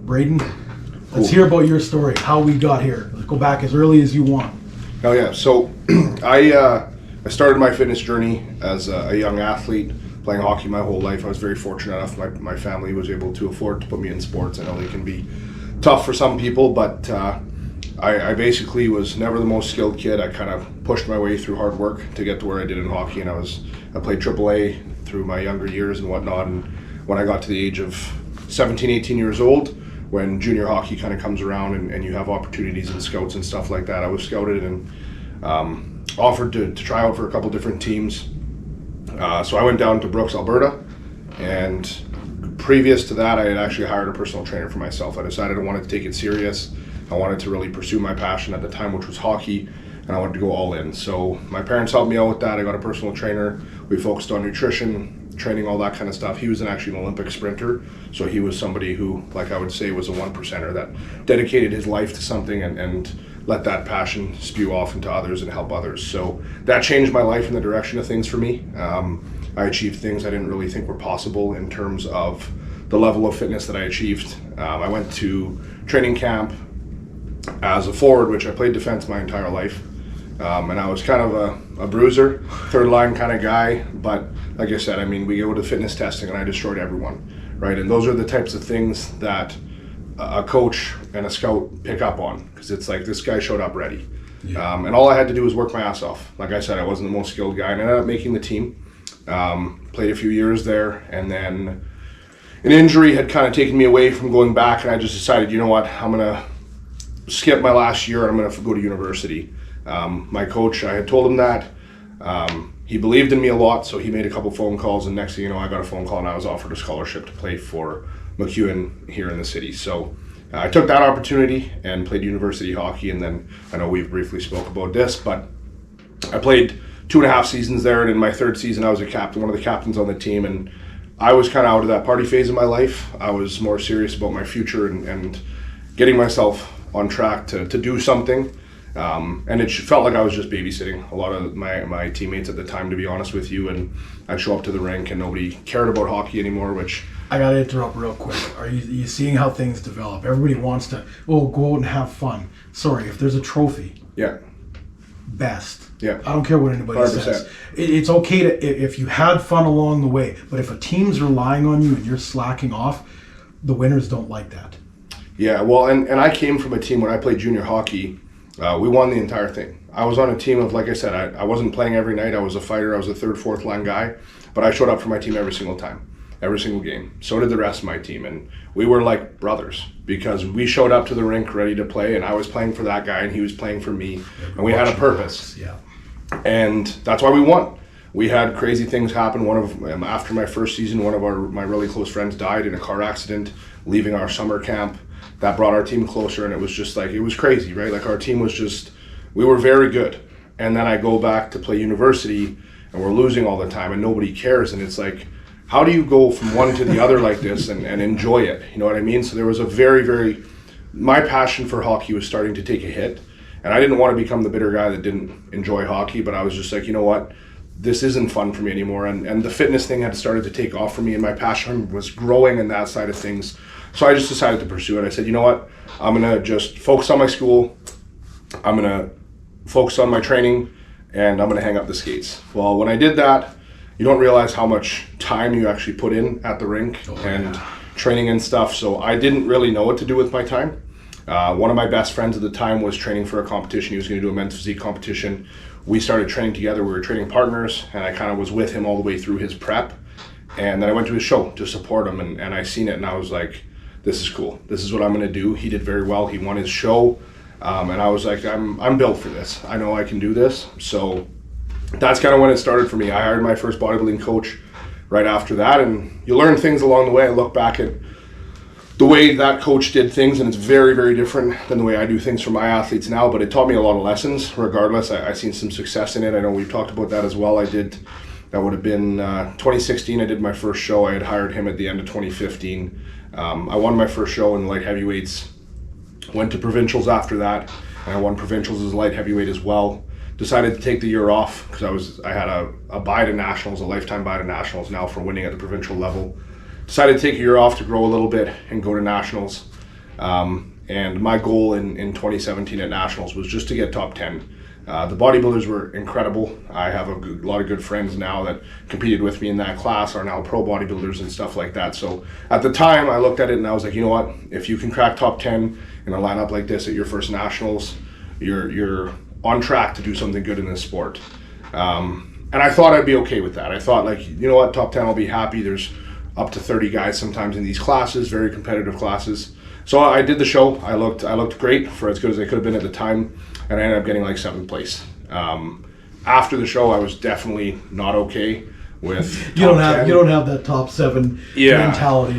Braeden, let's hear about your story, how we got here. Let's go back as early as you want. Oh yeah, so I started my fitness journey as a young athlete, playing hockey my whole life. I was very fortunate enough my family was able to afford to put me in sports. I know they can be tough for some people, but I basically was never the most skilled kid. I kind of pushed my way through hard work to get to where I did in hockey, and I played AAA through my younger years and whatnot. And when I got to the age of 17, 18 years old, when junior hockey kind of comes around and you have opportunities and scouts and stuff like that, I was scouted and offered to try out for a couple different teams. So I went down to Brooks, Alberta, and previous to that, I had actually hired a personal trainer for myself. I decided I wanted to take it serious. I wanted to really pursue my passion at the time, which was hockey, and I wanted to go all in. So my parents helped me out with that. I got a personal trainer. We focused on nutrition, training, all that kind of stuff. He was actually an Olympic sprinter, so he was somebody who, like I would say, was a one-percenter that dedicated his life to something and let that passion spew off into others and help others. So that changed my life in the direction of things for me. I achieved things I didn't really think were possible in terms of the level of fitness that I achieved. I went to training camp as a forward, which I played defense my entire life. And I was kind of a bruiser, third line kind of guy. But like I said, I mean, we go to fitness testing and I destroyed everyone, right? And those are the types of things that a coach and a scout pick up on, because it's like, this guy showed up ready. Yeah. And all I had to do was work my ass off. Like I said, I wasn't the most skilled guy, and I ended up making the team. Played a few years there, and then an injury had kind of taken me away from going back, and I just decided, you know what, I'm gonna skip my last year and I'm gonna go to university. My coach, I had told him that. He believed in me a lot, so he made a couple phone calls, and next thing you know, I got a phone call and I was offered a scholarship to play for McEwen here in the city. So I took that opportunity and played university hockey, and then I know we've briefly spoke about this, but I played 2.5 seasons there, and in my third season I was a captain, one of the captains on the team, and I was kind of out of that party phase of my life. I was more serious about my future and getting myself on track to do something. And it felt like I was just babysitting a lot of my teammates at the time, to be honest with you, and I'd show up to the rink and nobody cared about hockey anymore, which... I gotta interrupt real quick. Are you seeing how things develop? Everybody wants to, go out and have fun. Sorry, if there's a trophy, yeah, best. Yeah. I don't care what anybody 100%. says. It's okay to if you had fun along the way, but if a team's relying on you and you're slacking off, the winners don't like that. Yeah, well, and I came from a team when I played junior hockey. We won the entire thing. I was on a team of, like I said, I wasn't playing every night. I was a fighter. I was a third, fourth line guy, but I showed up for my team every single time, every single game. So did the rest of my team, and we were like brothers because we showed up to the rink ready to play, and I was playing for that guy and he was playing for me, and we had a purpose. Yeah. And that's why we won. We had crazy things happen. After my first season, one of my really close friends died in a car accident leaving our summer camp. That brought our team closer, and it was just like, it was crazy, right? Like, our team was just, we were very good. And then I go back to play university and we're losing all the time and nobody cares. And it's like, how do you go from one to the other like this and enjoy it? You know what I mean? So there was a my passion for hockey was starting to take a hit. And I didn't want to become the bitter guy that didn't enjoy hockey, but I was just like, you know what? This isn't fun for me anymore. And the fitness thing had started to take off for me, and my passion was growing in that side of things. So I just decided to pursue it. I said, you know what? I'm going to just focus on my school. I'm going to focus on my training, and I'm going to hang up the skates. Well, when I did that, you don't realize how much time you actually put in at the rink and training and stuff. So I didn't really know what to do with my time. One of my best friends at the time was training for a competition. He was going to do a men's physique competition. We started training together. We were training partners, and I kind of was with him all the way through his prep. And then I went to his show to support him, and I seen it, and I was like, this is cool. This is what I'm going to do. He did very well. He won his show, and I was like, I'm built for this. I know I can do this. So that's kind of when it started for me. I hired my first bodybuilding coach right after that, and you learn things along the way. I look back at the way that coach did things, and it's very, very different than the way I do things for my athletes now, but it taught me a lot of lessons. Regardless, I've seen some success in it. I know we've talked about that as well. That would have been 2016. I did my first show. I had hired him at the end of 2015. I won my first show in the light heavyweights, went to provincials after that, and I won provincials as a light heavyweight as well. Decided to take the year off because I had a bye to nationals, a lifetime bye to nationals now for winning at the provincial level. Decided to take a year off to grow a little bit and go to nationals. And my goal in 2017 at Nationals was just to get top 10. The bodybuilders were incredible. I have a lot of good friends now that competed with me in that class, are now pro bodybuilders and stuff like that. So at the time I looked at it and I was like, you know what, if you can crack top 10 in a lineup like this at your first Nationals, you're on track to do something good in this sport. And I thought I'd be okay with that. I thought, like, you know what, top 10, I'll be happy. There's up to 30 guys sometimes in these classes, very competitive classes. So I did the show. I looked great, for as good as I could have been at the time, and I ended up getting like 7th place. After the show, I was definitely not okay with You don't have that top 7 mentality.